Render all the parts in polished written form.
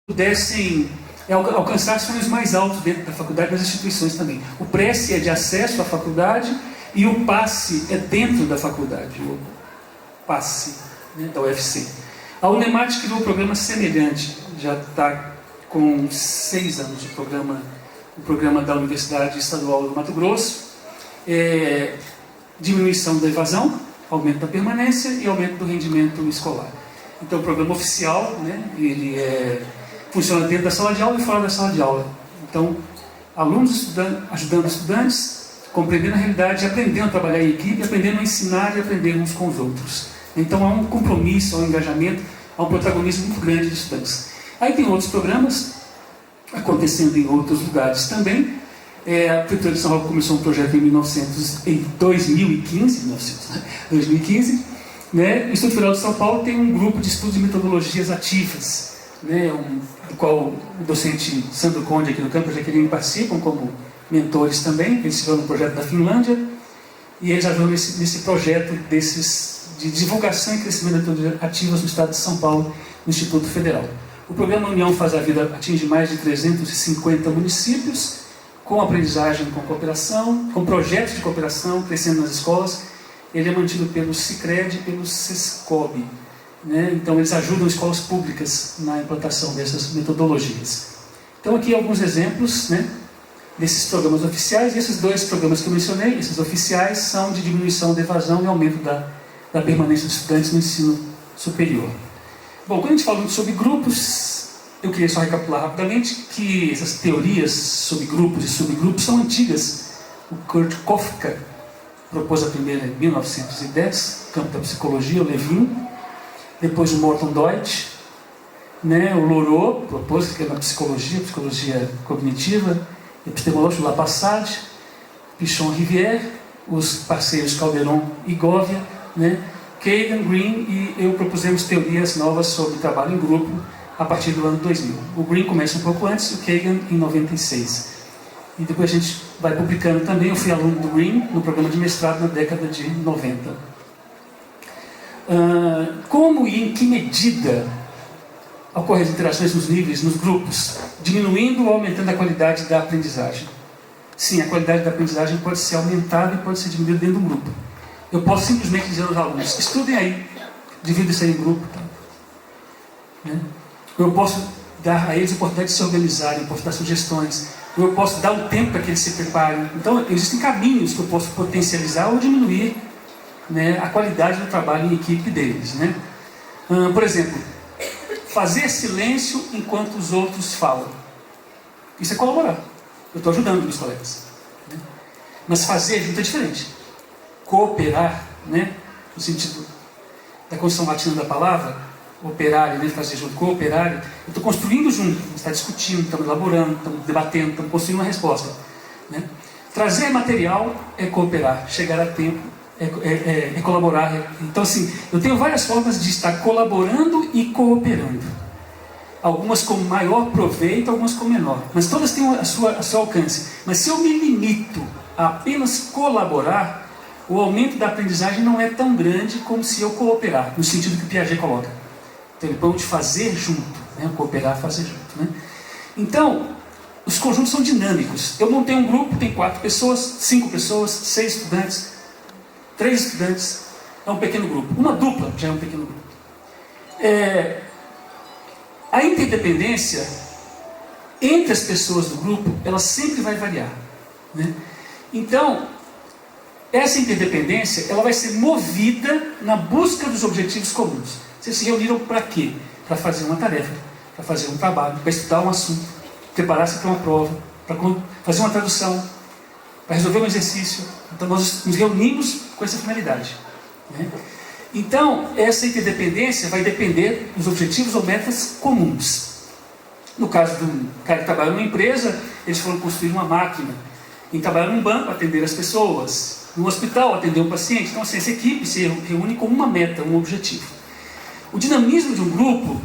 pudessem alcançar sonhos mais altos dentro da faculdade, das instituições também. O Prece é de acesso à faculdade e o Passe é dentro da faculdade, o Passe, né, da UFC. A Unemat criou um programa semelhante, já está com 6 anos o programa da Universidade Estadual do Mato Grosso, diminuição da evasão, aumento da permanência e aumento do rendimento escolar. Então, o programa oficial, né, ele funciona dentro da sala de aula e fora da sala de aula. Então, alunos ajudando estudantes, compreendendo a realidade, aprendendo a trabalhar em equipe, aprendendo a ensinar e aprender uns com os outros. Então, há um compromisso, há um engajamento, há um protagonismo muito grande dos estudantes. Aí tem outros programas acontecendo em outros lugares também. A Prefeitura de São Paulo começou um projeto em 2015, né? O Instituto Federal de São Paulo tem um grupo de estudos de metodologias ativas, né? Do qual o docente Sandro Conde aqui no campus, Jaqueline, participam como mentores também. Eles estiveram no projeto da Finlândia e eles ajudam nesse projeto de divulgação e crescimento de metodologias ativas no estado de São Paulo, no Instituto Federal. O programa União Faz a Vida atinge mais de 350 municípios, com aprendizagem, com cooperação, com projetos de cooperação, crescendo nas escolas. Ele é mantido pelo Sicredi e pelo Sescob, né? Então, eles ajudam escolas públicas na implantação dessas metodologias. Então, aqui alguns exemplos, né, desses programas oficiais. E esses 2 programas que eu mencionei, esses oficiais, são de diminuição da evasão e aumento da permanência dos estudantes no ensino superior. Bom, quando a gente fala sobre grupos, eu queria só recapitular rapidamente que essas teorias sobre grupos e subgrupos são antigas. O Kurt Kofka propôs a primeira em 1910, campo da psicologia, o Levin. Depois o Morton Deutsch, né? O Loraux propôs, que é na psicologia cognitiva, epistemológica, o Lapassade, Pichon Rivière, os parceiros Calderon e Gouviat, né? Kagan, Green e eu propusemos teorias novas sobre trabalho em grupo a partir do ano 2000. O Green começa um pouco antes, o Kagan em 96. E depois a gente vai publicando também. Eu fui aluno do Green no programa de mestrado na década de 90. Como e em que medida ocorrem as interações nos níveis, nos grupos, diminuindo ou aumentando a qualidade da aprendizagem? Sim, a qualidade da aprendizagem pode ser aumentada e pode ser diminuída dentro de um grupo. Eu posso simplesmente dizer aos alunos: estudem aí, dividam-se em grupo. Né? Eu posso dar a eles a oportunidade de se organizarem, eu posso dar sugestões, eu posso dar um tempo para que eles se preparem. Então, existem caminhos que eu posso potencializar ou diminuir, né, a qualidade do trabalho em equipe deles. Né? Por exemplo, fazer silêncio enquanto os outros falam. Isso é colaborar. Eu estou ajudando meus colegas. Né? Mas fazer junto é diferente. Cooperar, né, no sentido da construção latina da palavra, operário, né, fazer junto, cooperário, eu estou construindo junto, a gente está discutindo, estamos elaborando, estamos debatendo, estamos construindo uma resposta. Né? Trazer material é cooperar, chegar a tempo é colaborar. Então, assim, eu tenho várias formas de estar colaborando e cooperando. Algumas com maior proveito, algumas com menor, mas todas têm a seu alcance. Mas se eu me limito a apenas colaborar, o aumento da aprendizagem não é tão grande como se eu cooperar, no sentido que o Piaget coloca. Então, ele põe de fazer junto, né? Cooperar, fazer junto. Né? Então, os conjuntos são dinâmicos. Eu montei um grupo, tem 4 pessoas, 5 pessoas, 6 estudantes, 3 estudantes, é um pequeno grupo. Uma dupla já é um pequeno grupo. A interdependência entre as pessoas do grupo, ela sempre vai variar. Né? Então, essa interdependência, ela vai ser movida na busca dos objetivos comuns. Vocês se reuniram para quê? Para fazer uma tarefa, para fazer um trabalho, para estudar um assunto, preparar-se para uma prova, para fazer uma tradução, para resolver um exercício. Então, nós nos reunimos com essa finalidade. Né? Então, essa interdependência vai depender dos objetivos ou metas comuns. No caso do cara que trabalha numa empresa, eles foram construir uma máquina. Quem trabalha num banco, atender as pessoas. No hospital, atender um paciente. Então, assim, essa equipe se reúne com uma meta, um objetivo. O dinamismo de um grupo,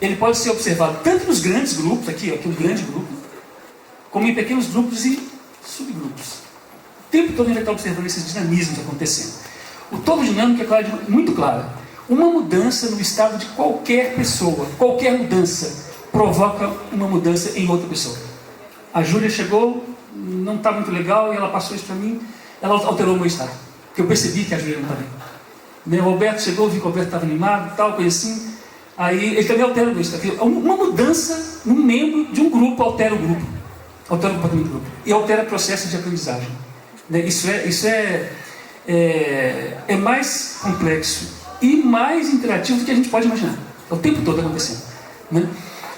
ele pode ser observado tanto nos grandes grupos, aqui um grande grupo, como em pequenos grupos e subgrupos. O tempo todo a gente vai estar observando esses dinamismos acontecendo. O todo dinâmico é muito claro. Uma mudança no estado de qualquer pessoa, qualquer mudança, provoca uma mudança em outra pessoa. A Júlia chegou, não está muito legal, e ela passou isso para mim, ela alterou o meu estado. Porque eu percebi que a Júlia não está bem. O Roberto chegou, vi que o Roberto estava animado, tal, coisa assim. Aí ele também altera o meu estado. Uma mudança num membro de um grupo altera o grupo. Altera o comportamento do grupo. E altera o processo de aprendizagem. Isso é mais complexo e mais interativo do que a gente pode imaginar. É o tempo todo acontecendo. Né?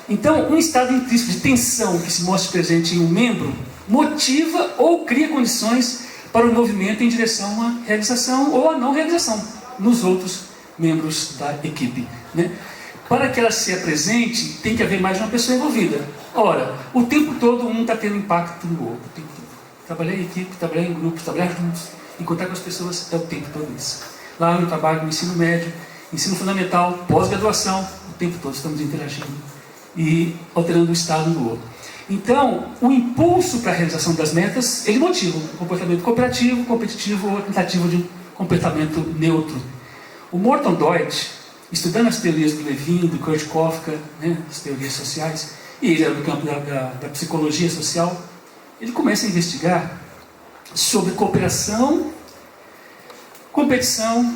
Então, um estado intrínseco de tensão que se mostra presente em um membro motiva ou cria condições para o movimento em direção à realização ou à não realização nos outros membros da equipe. Né? Para que ela se apresente, tem que haver mais de uma pessoa envolvida. Ora, o tempo todo um está tendo impacto no outro. O tempo todo. Trabalhar em equipe, trabalhar em grupos, trabalhar juntos, encontrar com as pessoas é o tempo todo isso. Lá no trabalho, no ensino médio, ensino fundamental, pós-graduação, o tempo todo estamos interagindo e alterando o estado do outro. Então, o impulso para a realização das metas, ele motiva um comportamento cooperativo, competitivo ou a tentativa de um comportamento neutro. O Morton Deutsch, estudando as teorias do Levin, do Kurt Kafka, né, as teorias sociais, e ele era do campo da psicologia social, ele começa a investigar sobre cooperação, competição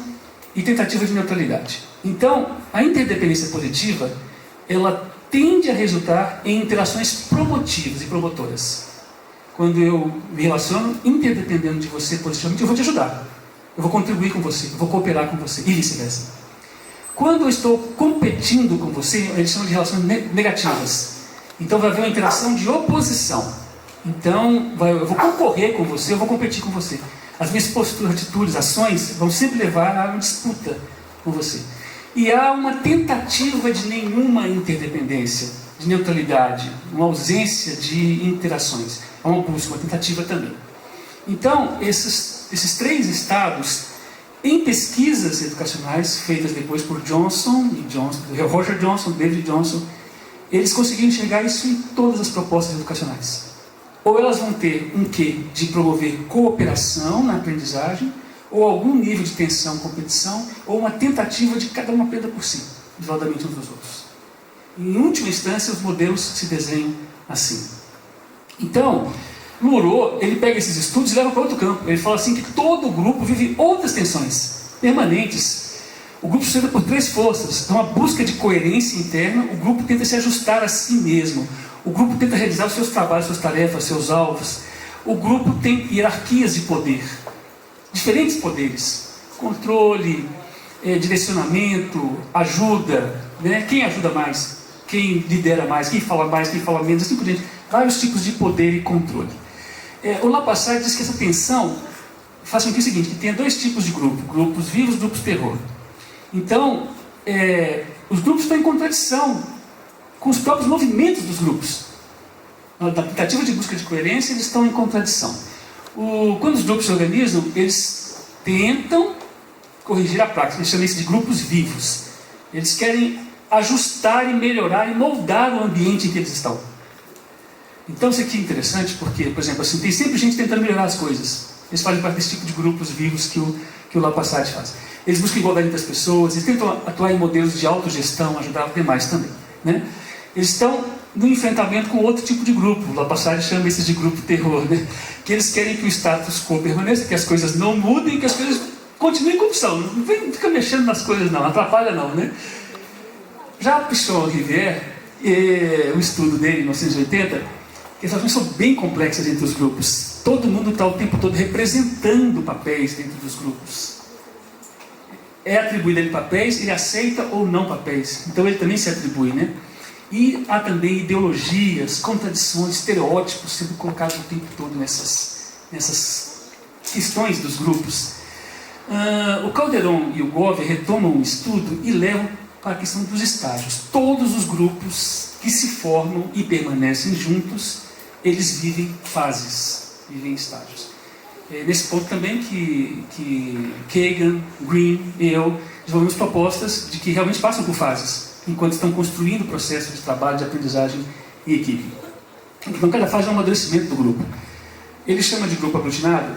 e tentativa de neutralidade. Então, a interdependência positiva, ela tende a resultar em interações promotivas e promotoras. Quando eu me relaciono interdependendo de você positivamente, eu vou te ajudar, eu vou contribuir com você, eu vou cooperar com você, e vice-versa. Quando eu estou competindo com você, eles chamam de relações negativas. Então vai haver uma interação de oposição. Então eu vou concorrer com você, eu vou competir com você. As minhas posturas, atitudes, ações vão sempre levar a uma disputa com você. E há uma tentativa de nenhuma interdependência, de neutralidade, uma ausência de interações. Há uma busca, uma tentativa também. Então, esses três estados, em pesquisas educacionais feitas depois por Roger Johnson, David Johnson, eles conseguiram enxergar isso em todas as propostas educacionais. Ou elas vão ter um quê de promover cooperação na aprendizagem, ou algum nível de tensão, competição, ou uma tentativa de cada um aprenda por si, isoladamente uns dos outros. Em última instância, os modelos se desenham assim. Então, Moreau, ele pega esses estudos e leva para outro campo. Ele fala assim que todo grupo vive outras tensões permanentes. O grupo se sustenta por três forças. Então, a busca de coerência interna, o grupo tenta se ajustar a si mesmo. O grupo tenta realizar os seus trabalhos, suas tarefas, seus alvos. O grupo tem hierarquias de poder. Diferentes poderes. Controle, direcionamento, ajuda. Né? Quem ajuda mais? Quem lidera mais? Quem fala menos? Assim por diante. Vários tipos de poder e controle. O Lapassaire diz que essa tensão faz com que o seguinte, que tenha dois tipos de grupo. Grupos vivos e grupos terror. Então, os grupos estão em contradição com os próprios movimentos dos grupos. Na tentativa de busca de coerência, eles estão em contradição. Quando os grupos se organizam, eles tentam corrigir a prática. Eles chamam isso de grupos vivos. Eles querem ajustar e melhorar e moldar o ambiente em que eles estão. Então isso aqui é interessante porque, por exemplo, assim, tem sempre gente tentando melhorar as coisas. Eles fazem parte desse tipo de grupos vivos que o Lapassaire faz. Eles buscam igualdade entre as pessoas, eles tentam atuar em modelos de autogestão, ajudar os demais também. Né? Eles estão no enfrentamento com outro tipo de grupo. O Lapassaire chama esses de grupo terror, né? Que eles querem que o status quo permaneça, que as coisas não mudem, que as coisas continuem como são. Não fica mexendo nas coisas não, atrapalha não. Né? Já Pichon-Rivière, o estudo dele em 1980, que as ações são bem complexas entre os grupos. Todo mundo está o tempo todo representando papéis dentro dos grupos. É atribuído a ele papéis, ele aceita ou não papéis. Então ele também se atribui, né? E há também ideologias, contradições, estereótipos sendo colocados o tempo todo nessas questões dos grupos. O Calderon e o Gove retomam o estudo e levam para a questão dos estágios. Todos os grupos que se formam e permanecem juntos, eles vivem fases, vivem estágios. Nesse ponto também que Kagan, Green e eu desenvolvemos propostas de que realmente passam por fases, enquanto estão construindo o processo de trabalho, de aprendizagem e equipe. Então cada fase é um amadurecimento do grupo. Ele chama de grupo aglutinado,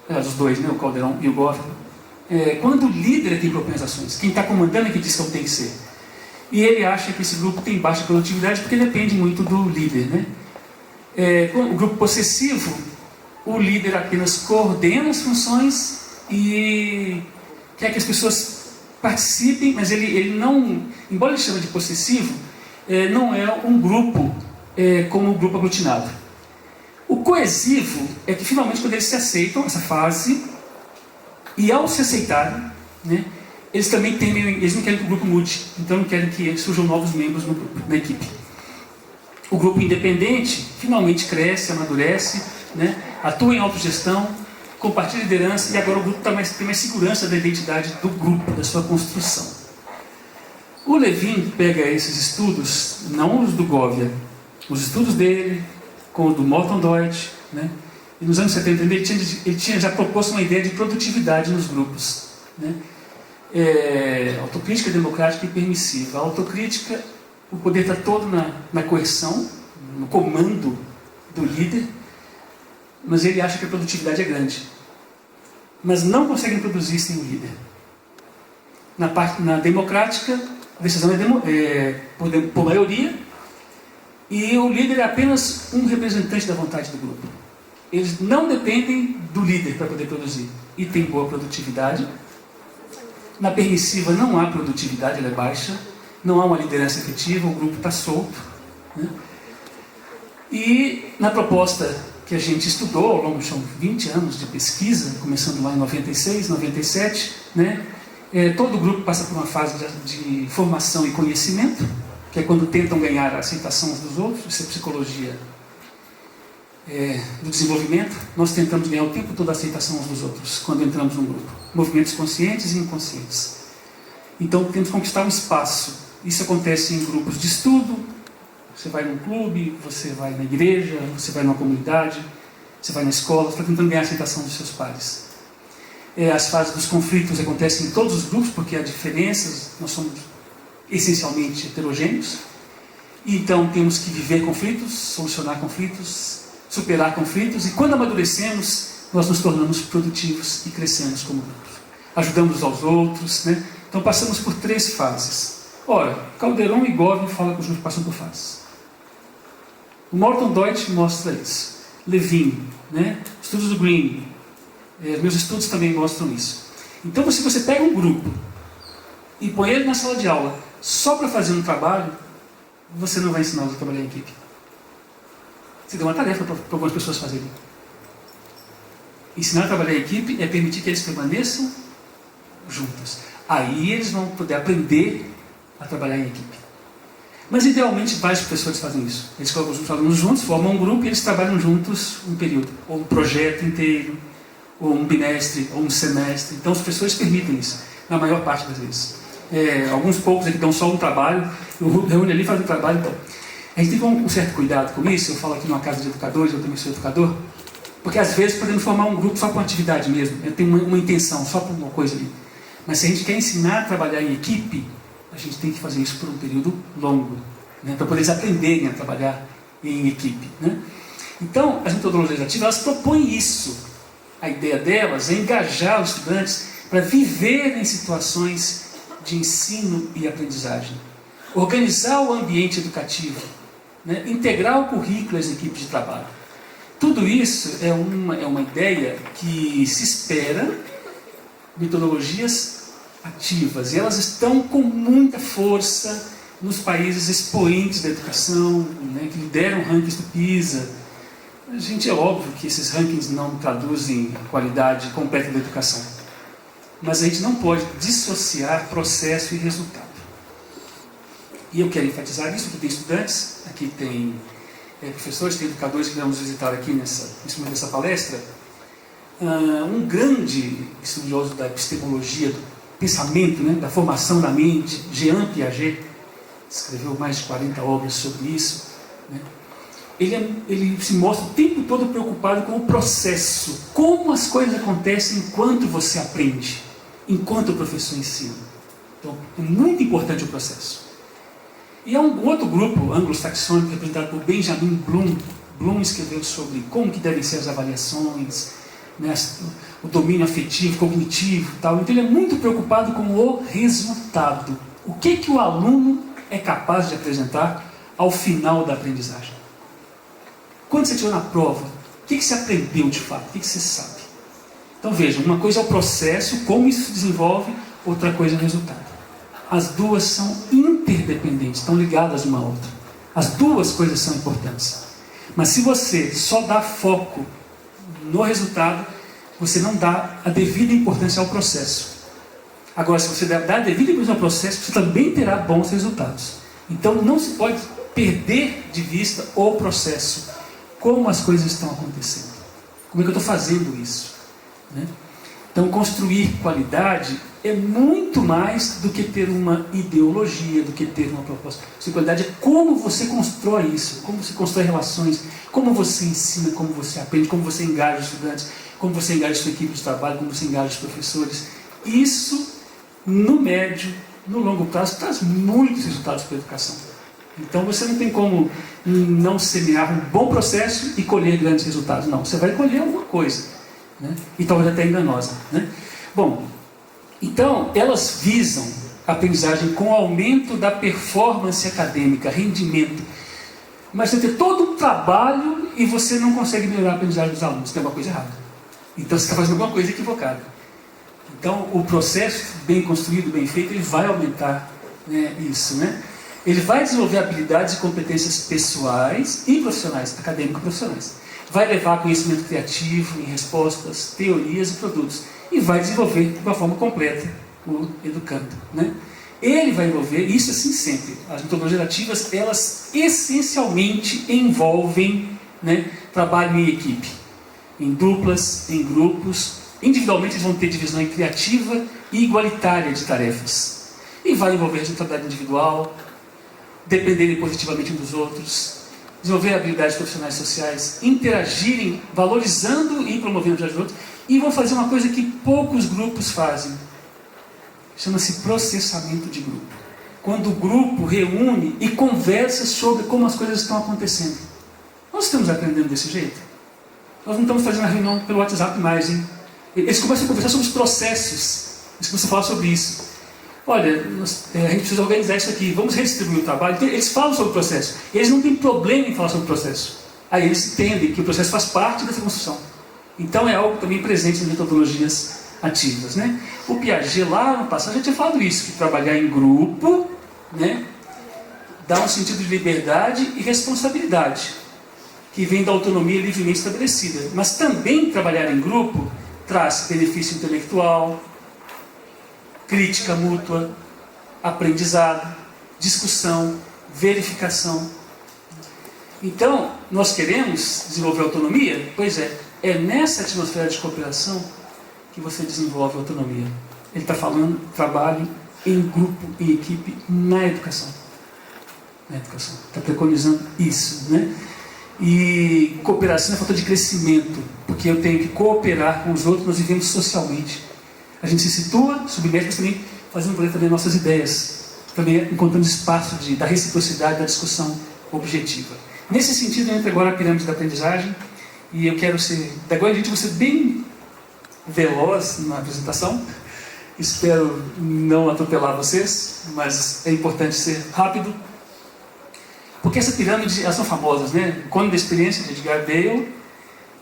os dois, né, o Calderon e o Gove, quando o líder é quem propõe as ações, quem está comandando é quem diz como tem que ser. E ele acha que esse grupo tem baixa produtividade porque depende muito do líder, né? O grupo possessivo, o líder apenas coordena as funções e quer que as pessoas participem, mas ele não, embora ele chame de possessivo, não é um grupo como o grupo aglutinado. O coesivo é que finalmente quando eles se aceitam, essa fase, e ao se aceitarem, né, eles também temem, eles não querem que o grupo mude, então não querem que surjam novos membros no grupo, na equipe. O grupo independente finalmente cresce, amadurece, né, atua em autogestão, compartilha liderança, e agora o grupo tem mais segurança da identidade do grupo, da sua construção. O Levin pega esses estudos, não os do Govia, os estudos dele, com o do Morton Deutsch, né, e nos anos 70 ele tinha já proposto uma ideia de produtividade nos grupos, né, autocrítica democrática e permissiva. A autocrítica, o poder está todo na coerção, no comando do líder, mas ele acha que a produtividade é grande. Mas não conseguem produzir sem o líder. Na democrática, a decisão é por maioria, e o líder é apenas um representante da vontade do grupo. Eles não dependem do líder para poder produzir. E tem boa produtividade. Na permissiva não há produtividade, ela é baixa. Não há uma liderança efetiva, o grupo está solto, né? E na proposta que a gente estudou ao longo de 20 anos de pesquisa, começando lá em 96, 97, né? Todo grupo passa por uma fase de formação e conhecimento, que é quando tentam ganhar a aceitação uns dos outros. Isso é psicologia do desenvolvimento. Nós tentamos ganhar o tempo todo a aceitação uns dos outros, quando entramos num grupo. Movimentos conscientes e inconscientes. Então temos que conquistar um espaço. Isso acontece em grupos de estudo. Você vai num clube, você vai na igreja, você vai numa comunidade, você vai na escola, você está tentando ganhar a aceitação dos seus pares. As fases dos conflitos acontecem em todos os grupos, porque há diferenças, nós somos essencialmente heterogêneos. E então temos que viver conflitos, solucionar conflitos, superar conflitos, e quando amadurecemos, nós nos tornamos produtivos e crescemos como grupos. Ajudamos uns aos outros, né? Então passamos por 3 fases. Ora, Calderon e Govin falam que os grupos passam por fases. O Morton Deutsch mostra isso. Levin, né? Estudos do Green, meus estudos também mostram isso. Então, se você pega um grupo e põe ele na sala de aula só para fazer um trabalho, você não vai ensiná-los a trabalhar em equipe. Você deu uma tarefa para algumas pessoas fazerem. Ensinar a trabalhar em equipe é permitir que eles permaneçam juntos. Aí eles vão poder aprender a trabalhar em equipe. Mas idealmente vários professores fazem isso. Eles colocam os alunos juntos, formam um grupo e eles trabalham juntos um período, ou um projeto inteiro, ou um bimestre, ou um semestre. Então os professores permitem isso, na maior parte das vezes. Alguns poucos que dão só um trabalho, reúne ali e faz um trabalho. Então, a gente tem que ter um certo cuidado com isso. Eu falo aqui numa casa de educadores, eu também sou educador, porque às vezes podemos formar um grupo só para uma atividade mesmo. Eu tenho uma intenção, só para uma coisa ali. Mas se a gente quer ensinar a trabalhar em equipe, a gente tem que fazer isso por um período longo, né, para poder eles aprenderem a trabalhar em equipe, né? Então, as metodologias ativas, elas propõem isso. A ideia delas é engajar os estudantes para viver em situações de ensino e aprendizagem. Organizar o ambiente educativo, né, integrar o currículo às equipes de trabalho. Tudo isso é uma ideia que se espera metodologias ativas, e elas estão com muita força nos países expoentes da educação, né, que lideram rankings do PISA. A gente, é óbvio que esses rankings não traduzem a qualidade completa da educação, mas a gente não pode dissociar processo e resultado. E eu quero enfatizar isso, porque tem estudantes, aqui tem professores, tem educadores que vamos visitar aqui nesse momento dessa palestra. Um grande estudioso da epistemologia, do pensamento, né, da formação da mente, Jean Piaget, escreveu mais de 40 obras sobre isso, né? Ele se mostra o tempo todo preocupado com o processo, como as coisas acontecem enquanto você aprende, enquanto o professor ensina. Então, é muito importante o processo. E há um outro grupo anglo-saxônico representado por Benjamin Bloom. Bloom escreveu sobre como que devem ser as avaliações, né, o domínio afetivo, cognitivo e tal. Então ele é muito preocupado com o resultado. O que o aluno é capaz de apresentar ao final da aprendizagem? Quando você estiver na prova, o que você aprendeu de fato? O que você sabe? Então vejam, uma coisa é o processo, como isso se desenvolve, outra coisa é o resultado. As duas são interdependentes, estão ligadas uma à outra. As duas coisas são importantes. Mas se você só dá foco no resultado, você não dá a devida importância ao processo. Agora, se você dar a devida importância ao processo, você também terá bons resultados. Então não se pode perder de vista o processo. Como as coisas estão acontecendo. Como é que eu estou fazendo isso? Né? Então, construir qualidade é muito mais do que ter uma ideologia, do que ter uma proposta. Qualidade é como você constrói isso, como você constrói relações, como você ensina, como você aprende, como você engaja os estudantes, como você engaja a sua equipe de trabalho, como você engaja os professores. Isso, no médio, no longo prazo, traz muitos resultados para a educação. Então você não tem como não semear um bom processo e colher grandes resultados. Não, você vai colher alguma coisa, né? E talvez até enganosa, né? Bom, então elas visam a aprendizagem com aumento da performance acadêmica, rendimento. Mas você tem todo um trabalho e você não consegue melhorar a aprendizagem dos alunos. Tem alguma coisa errada. Então você está fazendo alguma coisa equivocada. Então o processo bem construído, bem feito, ele vai aumentar, né, isso, né? Ele vai desenvolver habilidades e competências pessoais e profissionais, acadêmico-profissionais. Vai levar conhecimento criativo em respostas, teorias e produtos. E vai desenvolver de uma forma completa o educando, né? Ele vai envolver, isso assim sempre, as metodologias ativas, elas essencialmente envolvem, né, trabalho em equipe. Em duplas, em grupos. Individualmente eles vão ter divisão criativa e igualitária de tarefas. E vai envolver responsabilidade individual, dependerem positivamente uns dos outros, desenvolver habilidades profissionais e sociais, interagirem, valorizando e promovendo os outros, e vão fazer uma coisa que poucos grupos fazem. Chama-se processamento de grupo. Quando o grupo reúne e conversa sobre como as coisas estão acontecendo. Nós estamos aprendendo desse jeito? Nós não estamos fazendo a reunião pelo WhatsApp mais, hein? Eles começam a conversar sobre os processos. Eles começam a falar sobre isso. Olha, a gente precisa organizar isso aqui, vamos redistribuir o trabalho. Então, eles falam sobre o processo. Eles não têm problema em falar sobre o processo. Aí eles entendem que o processo faz parte dessa construção. Então é algo também presente nas metodologias ativas, né? O Piaget lá no passado já tinha falado isso, que trabalhar em grupo, né, dá um sentido de liberdade e responsabilidade, que vem da autonomia livremente estabelecida. Mas também trabalhar em grupo traz benefício intelectual, crítica mútua, aprendizado, discussão, verificação. Então, nós queremos desenvolver autonomia? Pois é nessa atmosfera de cooperação que você desenvolve autonomia. Ele está falando trabalho em grupo, em equipe, na educação. Na educação. Está preconizando isso, né? E cooperação é falta de crescimento, porque eu tenho que cooperar com os outros, nós vivemos socialmente. A gente se situa, submete, mas também fazendo valer também nossas ideias, também encontrando espaço da reciprocidade, da discussão objetiva. Nesse sentido, eu entro agora na pirâmide da aprendizagem, e eu quero ser, da agora a gente vai ser bem veloz na apresentação. Espero não atropelar vocês, mas é importante ser rápido, porque essa pirâmide, elas são famosas, né? O Cone da Experiência, de Edgar Dale,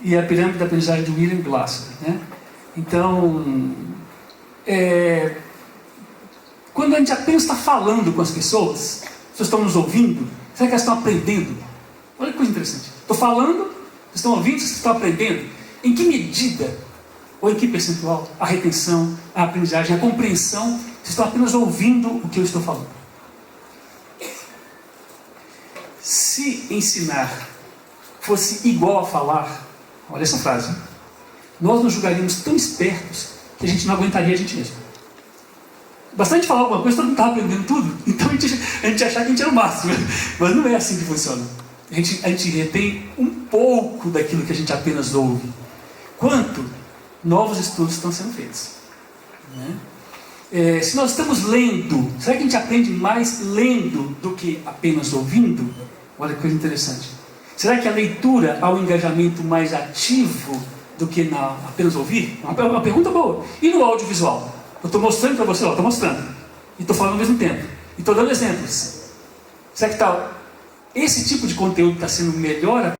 e a pirâmide da aprendizagem de William Glasser, né? Então, quando a gente apenas está falando com as pessoas estão nos ouvindo, será que elas estão aprendendo? Olha que coisa interessante. Estou falando, vocês estão ouvindo, vocês estão aprendendo? Em que medida, ou em que percentual, a retenção, a aprendizagem, a compreensão, vocês estão apenas ouvindo o que eu estou falando? Se ensinar fosse igual a falar, olha essa frase, nós nos julgaríamos tão espertos que a gente não aguentaria a gente mesmo. Bastante falar alguma coisa, todo mundo estava aprendendo tudo, então a gente achava que a gente era o máximo, mas não é assim que funciona. A gente retém um pouco daquilo que a gente apenas ouve. Quanto novos estudos estão sendo feitos, né? Se nós estamos lendo, será que a gente aprende mais lendo do que apenas ouvindo? Olha que coisa interessante. Será que a leitura há um engajamento mais ativo do que apenas ouvir? Uma pergunta boa. E no audiovisual? Eu estou mostrando para você, estou mostrando. E estou falando ao mesmo tempo. E estou dando exemplos. Será que esse tipo de conteúdo está sendo melhor